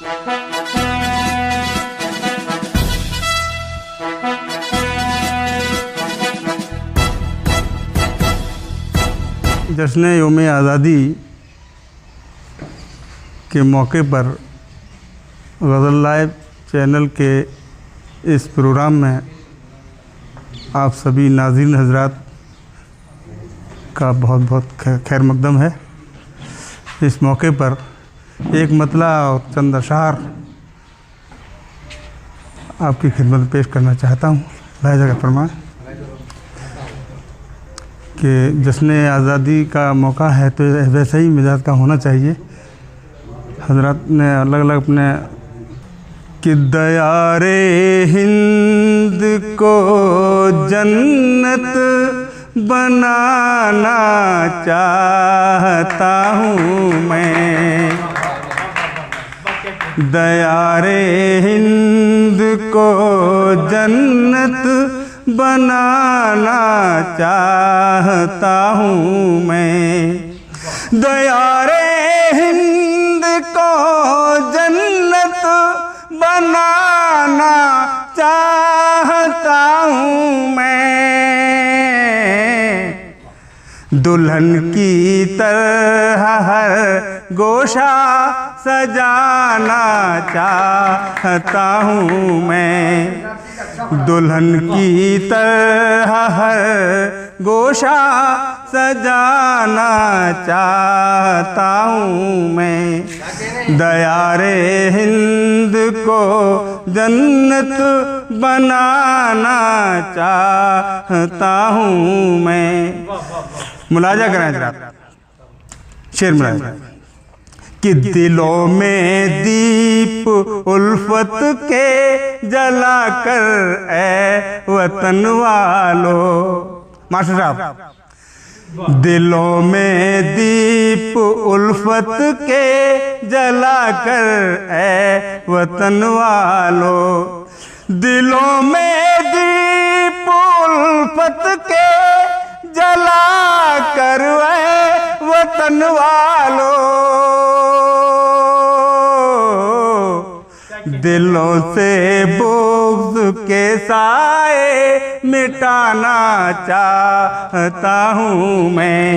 जश्न यौम आज़ादी के मौके पर ग़ज़ल लाइव चैनल के इस प्रोग्राम में आप सभी नाज़रीन हज़रात का बहुत बहुत खैर मक़दम है। इस मौके पर एक मतला और चंद अशार आपकी खिदमत में पेश करना चाहता हूँ। भाई जगह फरमाएं कि जश्न आज़ादी का मौका है तो वैसे ही मिजाज का होना चाहिए। हज़रात ने अलग अलग अपने कि दयारे हिंद को जन्नत बनाना चाहता हूँ मैं, दयारे हिंद को जन्नत बनाना चाहता हूँ मैं, दयारे हिंद को जन्नत बनाना चाहता हूँ मैं, दुल्हन की तरह हर गोशा सजाना चाहता हूँ मैं, दुल्हन की तरह हर गोशा सजाना चाहता हूँ मैं, दयारे हिंद को जन्नत बनाना चाहता हूँ मैं। मुलाजा करें जरा, शेर मुलाजा कि दिलों में दीप उल्फत के जलाकर ए वतन वालों, मास्टर साहब, दिलों में दीप उल्फत के जलाकर ए वतन वालों, दिलों में दीप उल्फत के जलाकर ए वतन वालों, दिलों से बुग़्ज़ के साए मिटाना चाहता हूँ मैं,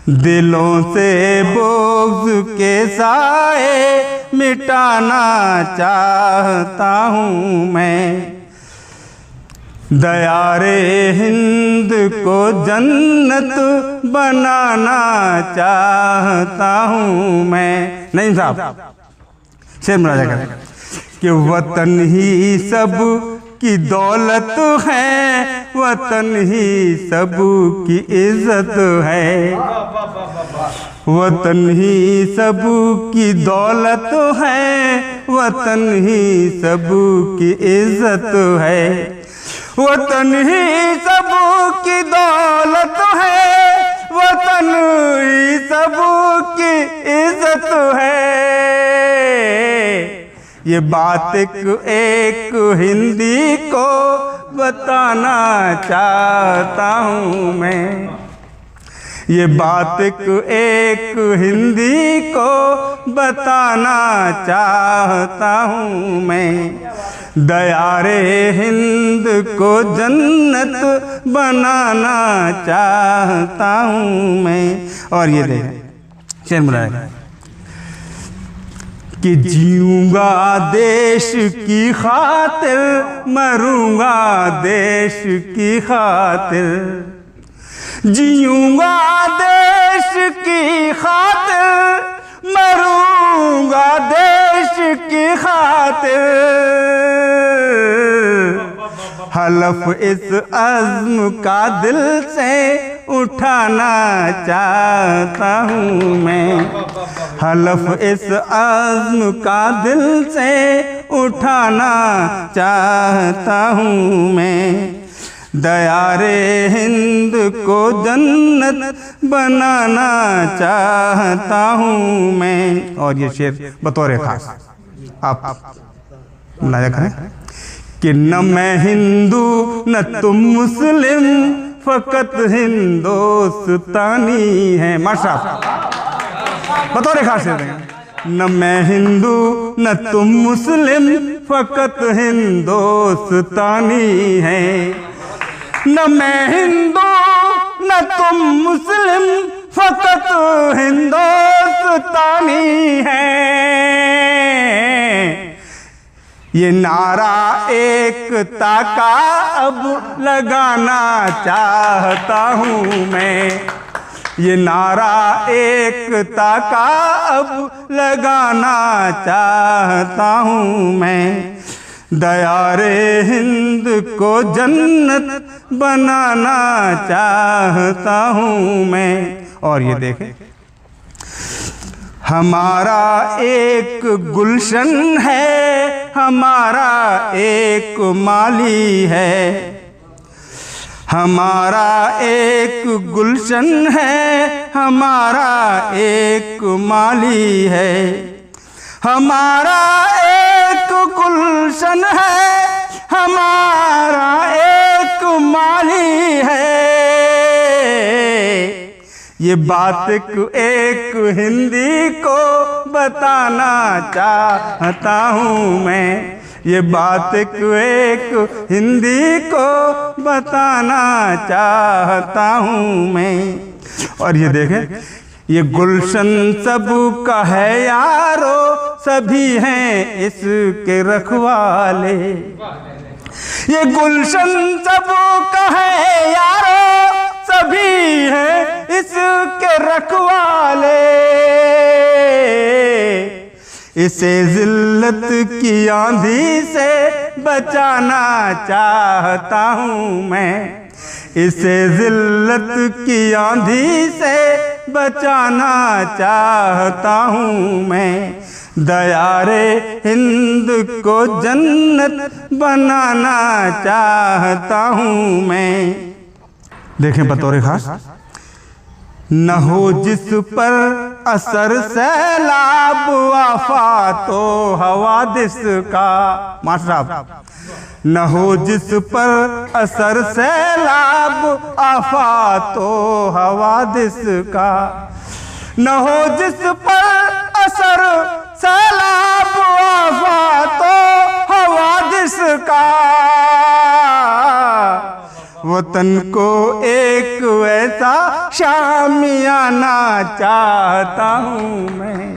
दिलों से बुग़्ज़ के साए मिटाना चाहता हूँ मैं, दयारे हिंद को जन्नत बनाना चाहता हूँ मैं। नहीं साहब, शेर मुलाजा करें कि वतन ही सब की दौलत है, वतन ही सब की इज़्ज़त है, वतन ही सब की दौलत है, वतन ही सब की इज़्ज़त है, वतन ही सब की दौलत है, वतन ही सब की इज़्ज़त है। ये बात एक हिंदी को बताना चाहता हूँ मैं, ये बात एक हिंदी को बताना चाहता हूँ मैं, दयारे हिंद को जन्नत बनाना चाहता हूँ मैं। और ये देखें शेर मुलाजा कि जीऊँगा देश की खातिर, मरूँगा देश की खातिर, जीऊँगा देश की खातिर, मरूँगा देश की खातिर, हलफ इस अज़्म का दिल से उठाना चाहता हूँ मैं, हलफ इस अज़्म का दिल से उठाना चाहता हूँ मैं, दयारे हिंद को जन्नत बनाना चाहता हूँ मैं। और ये शेर बतौर खास आप मुलाजा करें कि न मैं हिंदू न तुम मुस्लिम, फ़कत हिंदुस्तानी है। माशा बतौर खास शेर देंगे न मैं हिंदू न तुम मुस्लिम, फकत हिंदुस्तानी है। न मैं हिंदू न तुम मुस्लिम, फकत हिंदुस्तानी है। ये नारा एकता का अब लगाना चाहता हूँ मैं। ये नारा एकता का अब लगाना चाहता हूँ मैं। दयारे हिंद को जन्नत बनाना चाहता हूँ मैं। और ये देखें, हमारा एक गुलशन है, हमारा एक माली है। हमारा एक गुलशन है, हमारा एक माली है। हमारा एक गुलशन है, हमारा एक माली है। ये बात एक हिंदी को बताना चाहता हूँ मैं। ये बात एक हिंदी को बताना चाहता हूँ मैं। और ये देखें, ये गुलशन सबका है यारो, सभी हैं इसके रखवाले। ये गुलशन सबका है यारो, सभी हैं इसके रखवाले। इसे जिल्लत की आंधी से बचाना चाहता हूँ मैं। इसे जिल्लत की आंधी से बचाना चाहता हूँ मैं। दयारे हिंद को जन्नत बनाना चाहता हूँ मैं। देखें बतौर खास, न हो जिस पर असर सैलाब आफातो हवादिस का। मास्टर साहब, न हो जिस पर असर सैलाब आफातो हवादिस का। न हो जिस पर असर सैलाब आफातो हवादिस का। वतन को एक ऐसा शामियाना चाहता हूँ मैं।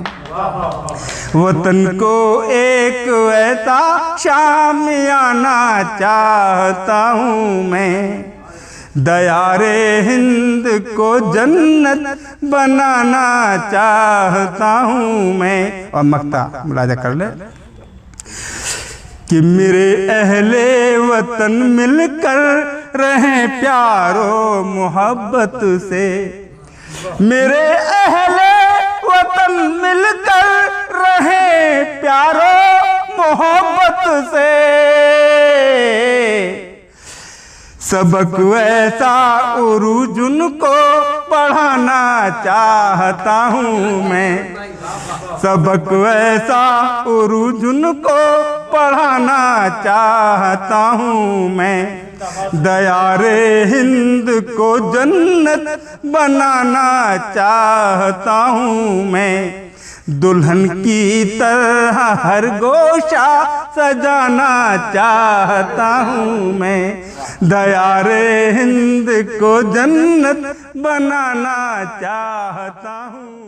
वतन को एक ऐसा शामियाना चाहता हूँ मैं। दयारे हिंद को जन्नत बनाना चाहता हूँ मैं। और मक्ता मुलाजा कर ले कि मेरे अहले वतन मिलकर रहें प्यारो मोहब्बत से। मेरे अहले वतन मिलकर रहें प्यारो मोहब्बत से। सबक ऐसा उरूजुन को पढ़ाना चाहता हूँ मैं। सबक ऐसा उरूजुन को पढ़ाना चाहता हूँ मैं। दयारे हिंद को जन्नत बनाना चाहता हूँ मैं। दुल्हन की तरह हर गोशा सजाना चाहता हूँ मैं। दयारे हिंद को जन्नत बनाना चाहता हूँ।